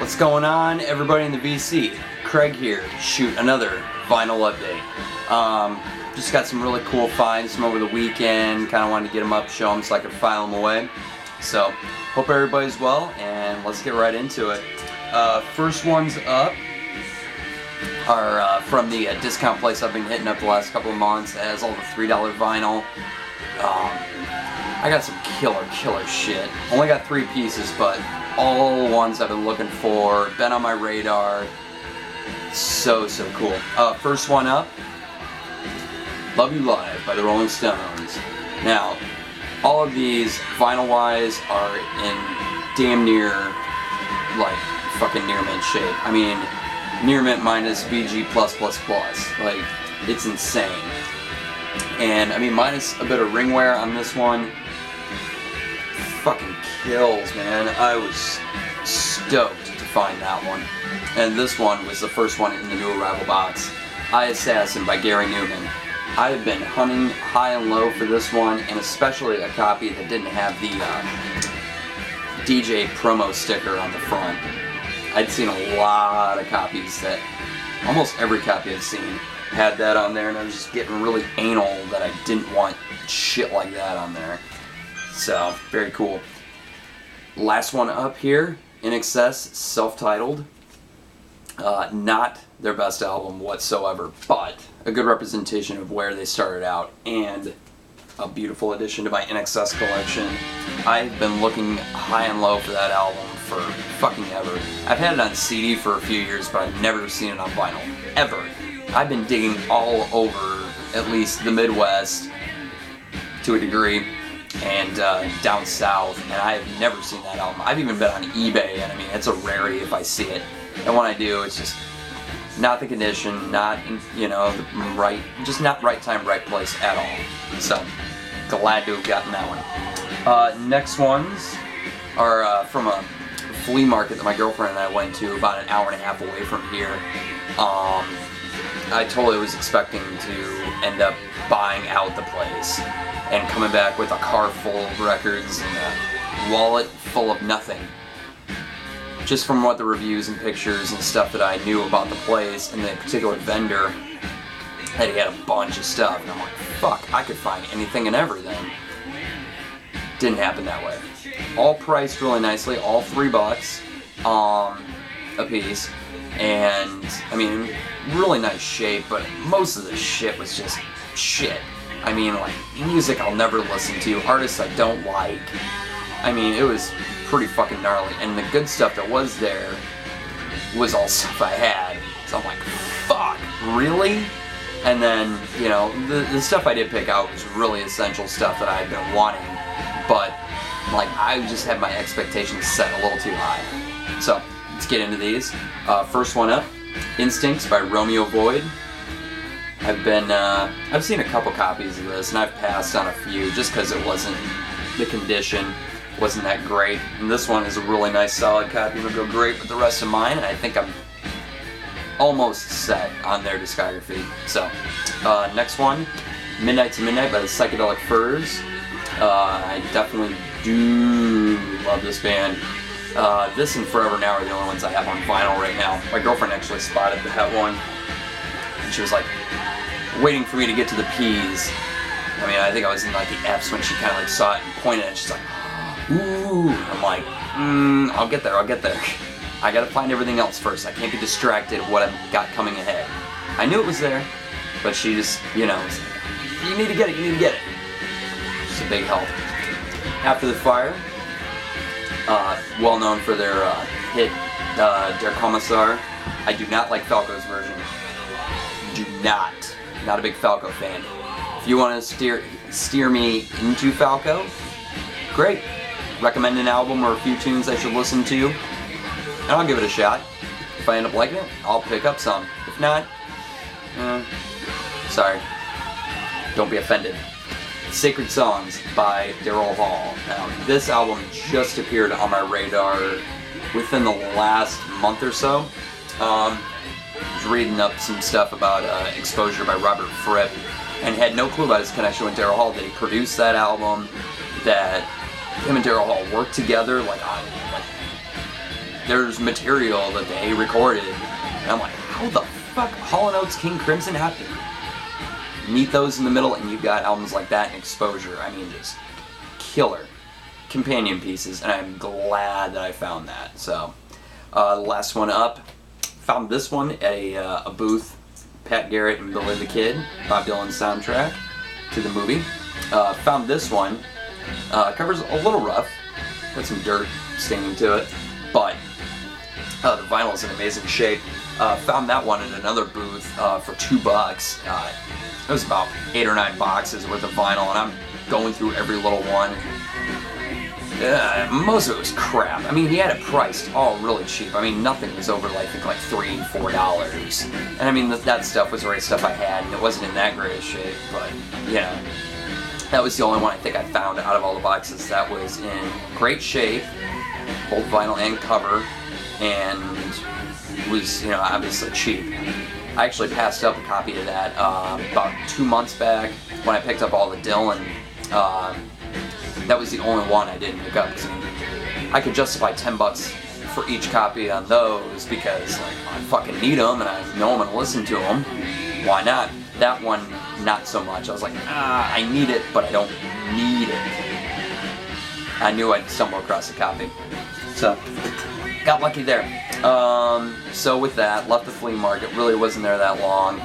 What's going on, everybody in the VC? Craig here to shoot another vinyl update. Just got some really cool finds from over the weekend. Kind of wanted to get them up, show them so I could file them away. So, hope everybody's well, and let's get right into it. First ones up are from the discount place I've been hitting up the last couple of months. It has all the $3 vinyl. I got some killer shit. Only got 3 pieces, but all ones I've been looking for, been on my radar. So cool. First one up, Love You Live by the Rolling Stones. Now, all of these, vinyl-wise, are in damn near, like, fucking near mint shape. I mean, near mint minus VG+++. Like, it's insane. And, I mean, minus a bit of ring wear on this one. Fucking kills, man. I was stoked to find that one. And this one was the first one in the new arrival box. I Assassin by Gary Newman. I have been hunting high and low for this one, and especially a copy that didn't have the DJ promo sticker on the front. I'd seen a lot of copies that, almost every copy I've seen had that on there, and I was just getting really anal that I didn't want shit like that on there. So, very cool. Last one up here, In Excess, self-titled. Not their best album whatsoever, but a good representation of where they started out, and a beautiful addition to my In Excess collection. I've been looking high and low for that album for fucking ever. I've had it on CD for a few years, but I've never seen it on vinyl. Ever. I've been digging all over, at least the Midwest, to a degree, and down south, and I have never seen that album. I've even been on eBay, and I mean, it's a rarity if I see it. And when I do, it's just not the condition, not, you know, just not right time, right place at all. So, glad to have gotten that one. Next ones are from a flea market that my girlfriend and I went to about an hour and a half away from here. I totally was expecting to end up buying out the place and coming back with a car full of records and a wallet full of nothing. Just from what the reviews and pictures and stuff that I knew about the place and the particular vendor, that he had a bunch of stuff, and I'm like, fuck, I could find anything and everything. Didn't happen that way. All priced really nicely, all $3 a piece, and I mean, really nice shape, but most of the shit was just shit. I mean, like, music I'll never listen to, artists I don't like. I mean, it was pretty fucking gnarly, and the good stuff that was there was all stuff I had. So I'm like, fuck, really? And then, you know, the stuff I did pick out was really essential stuff that I had been wanting, but, like, I just had my expectations set a little too high. So, let's get into these. First one up, Instincts by Romeo Void. I've seen a couple copies of this, and I've passed on a few just because it wasn't, the condition wasn't that great. And this one is a really nice solid copy. It'll go great with the rest of mine, and I think I'm almost set on their discography. So, next one, Midnight to Midnight by the Psychedelic Furs. I definitely do love this band. This and Forever Now are the only ones I have on vinyl right now. My girlfriend actually spotted that one, and she was like waiting for me to get to the P's. I mean, I think I was in like the F's when she kind of like saw it and pointed, and she's like, ooh. I'm like, I'll get there. I gotta find everything else first. I can't be distracted of what I've got coming ahead. I knew it was there, but she just, you know, was like, you need to get it. Just a big help. After the Fire, well known for their hit, Der Kommissar. I do not like Falco's version. Not a big Falco fan. If you want to steer me into Falco, great. Recommend an album or a few tunes I should listen to, and I'll give it a shot. If I end up liking it, I'll pick up some. If not, sorry. Don't be offended. Sacred Songs by Daryl Hall. Now, this album just appeared on my radar within the last month or so. I was reading up some stuff about Exposure by Robert Fripp, and had no clue about his connection with Daryl Hall. That he produced that album, that him and Daryl Hall worked together, like on there's material that they recorded, and I'm like, how the fuck? Hall & Oates, King Crimson happened. Meet those in the middle, and you've got albums like that and Exposure. I mean, just killer companion pieces, and I'm glad that I found that. So, the last one up, found this one at a booth. Pat Garrett and Billy the Kid, Bob Dylan's soundtrack to the movie. Found this one. Cover's a little rough, got some dirt staining to it, but the vinyl is in amazing shape. Found that one in another booth for $2. It was about 8 or 9 boxes worth of vinyl, and I'm going through every little one. Most of it was crap. I mean, he had it priced all really cheap. I mean, nothing was over, I think, like $3 and $4. And I mean, that stuff was the right stuff I had, and it wasn't in that great a shape, but, yeah. That was the only one I think I found out of all the boxes that was in great shape, both vinyl and cover, and was, you know, obviously cheap. I actually passed up a copy of that about 2 months back when I picked up all the Dylan. That was the only one I didn't pick up, because I could justify $10 for each copy on those, because like, I fucking need them and I know I'm gonna listen to them. Why not? That one, not so much. I was like, I need it, but I don't need it. I knew I'd stumble across a copy, so got lucky there. So with that, left the flea market. Really wasn't there that long.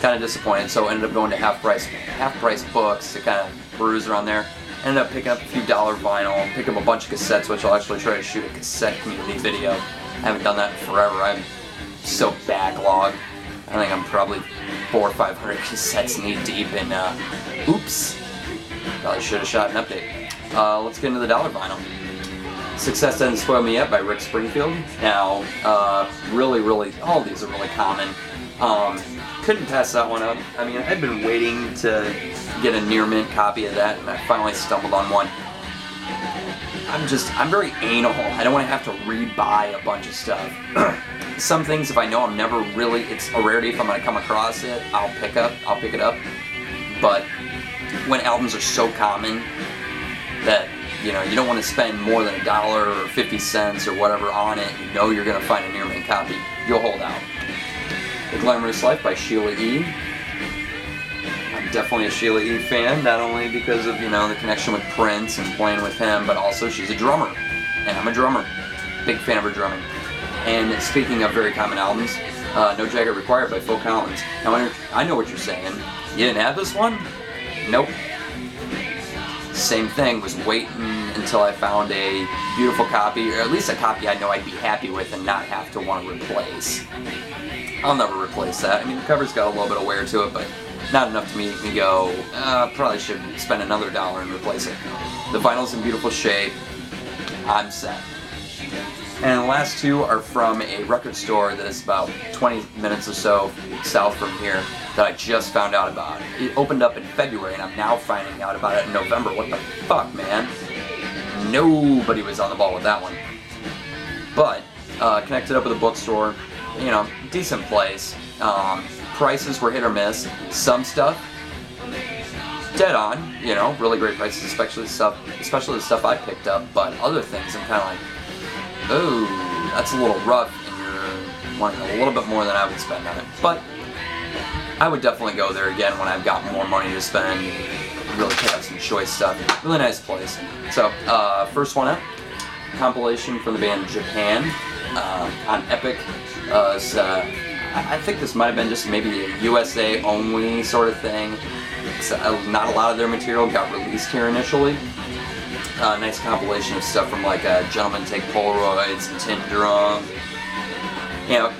Kind of disappointed, so ended up going to half price books to kind of peruse around there. Ended up picking up a few dollar vinyl, picked up a bunch of cassettes, which I'll actually try to shoot a cassette community video. I haven't done that in forever. I'm so backlogged. I think I'm probably 400 or 500 cassettes knee deep in, oops. Probably should have shot an update. Let's get into the dollar vinyl. Success Doesn't Spoil Me Yet by Rick Springfield. Now, really, all of these are really common. Couldn't pass that one up. I mean, I've been waiting to get a near mint copy of that, and I finally stumbled on one. I'm very anal. I don't want to have to rebuy a bunch of stuff. Some things, if I know I'm never really, it's a rarity if I'm going to come across it, I'll pick it up. But when albums are so common that, you know, you don't want to spend more than $1 or 50 cents or whatever on it, you know you're going to find a near mint copy, you'll hold out. The Glamorous Life by Sheila E. I'm definitely a Sheila E. fan, not only because of, you know, the connection with Prince and playing with him, but also she's a drummer, and I'm a drummer. Big fan of her drumming. And speaking of very common albums, No Jacket Required by Phil Collins. Now, I know what you're saying. You didn't have this one? Nope. Same thing, was waiting until I found a beautiful copy, or at least a copy I know I'd be happy with and not have to want to replace. I'll never replace that. I mean, the cover's got a little bit of wear to it, but not enough to make me go, probably should spend another $1 and replace it. The vinyl's in beautiful shape. I'm set. And the last two are from a record store that is about 20 minutes or so south from here that I just found out about. It opened up in February, and I'm now finding out about it in November. What the fuck, man? Nobody was on the ball with that one. But, connected up with a bookstore, you know, decent place. Prices were hit or miss. Some stuff, dead on, you know, really great prices, especially the stuff I picked up, but other things I'm kind of like, oh, that's a little rough, and you're wanting a little bit more than I would spend on it. But I would definitely go there again when I've got more money to spend, really pick up some choice stuff. Really nice place. So, first one up, compilation from the band Japan on Epic. I think this might have been just maybe a USA only sort of thing. So, not a lot of their material got released here initially. Nice compilation of stuff from like Gentlemen Take Polaroids and Tin Drum. You know,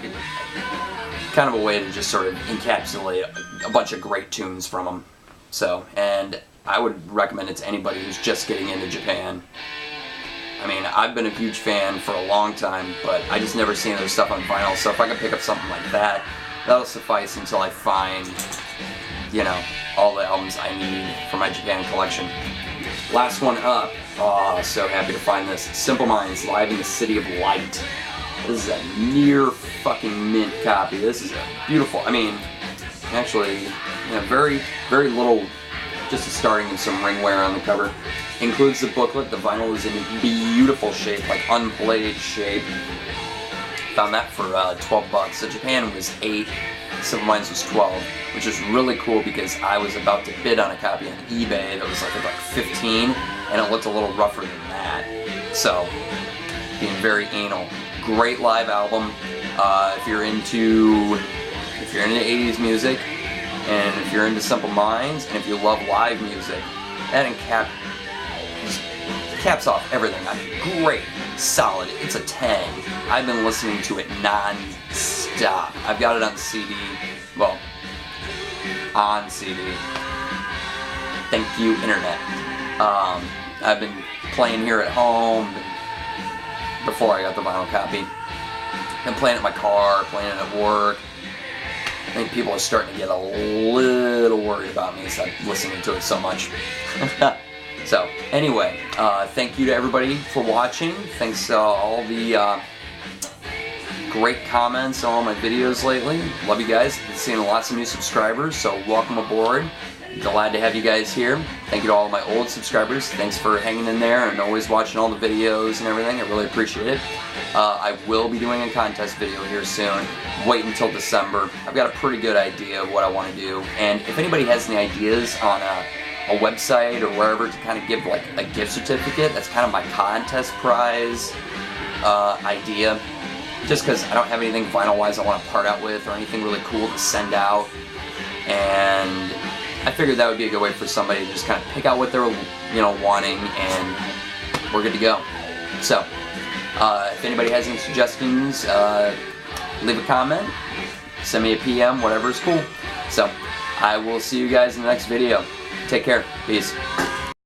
kind of a way to just sort of encapsulate a bunch of great tunes from them. So, and I would recommend it to anybody who's just getting into Japan. I mean, I've been a huge fan for a long time, but I just never seen their stuff on vinyl, so if I can pick up something like that, that'll suffice until I find, you know, all the albums I need for my Japan collection. Last one up, oh, so happy to find this. Simple Minds, Live in the City of Light. This is a near fucking mint copy. This is a beautiful, I mean, actually, you know, very little just a starting and some ring wear on the cover. Includes the booklet. The vinyl is in beautiful shape, like unplayed shape. Found that for 12 bucks. So Japan was 8, Simple Minds was 12, which is really cool because I was about to bid on a copy on eBay that was like about 15, and it looked a little rougher than that. So, being very anal. Great live album. If you're into 80s music, and if you're into Simple Minds, and if you love live music, that caps off everything. I mean, great, solid. It's a 10. I've been listening to it non-stop. I've got it on CD. Well, on CD. Thank you, Internet. I've been playing here at home before I got the vinyl copy. Been playing it in my car, playing it at work. I think people are starting to get a little worried about me, so I'm listening to it so much. So, anyway, thank you to everybody for watching. Thanks to all the great comments on all my videos lately. Love you guys. Been seeing lots of new subscribers, so welcome aboard. Glad to have you guys here. Thank you to all of my old subscribers. Thanks for hanging in there and always watching all the videos and everything. I really appreciate it. I will be doing a contest video here soon. Wait until December. I've got a pretty good idea of what I want to do. And if anybody has any ideas on a website or wherever to kind of give like a gift certificate, that's kind of my contest prize idea. Just because I don't have anything vinyl-wise I want to part out with or anything really cool to send out. And I figured that would be a good way for somebody to just kind of pick out what they're, wanting, and we're good to go. So, if anybody has any suggestions, leave a comment, send me a PM, whatever is cool. So, I will see you guys in the next video. Take care. Peace.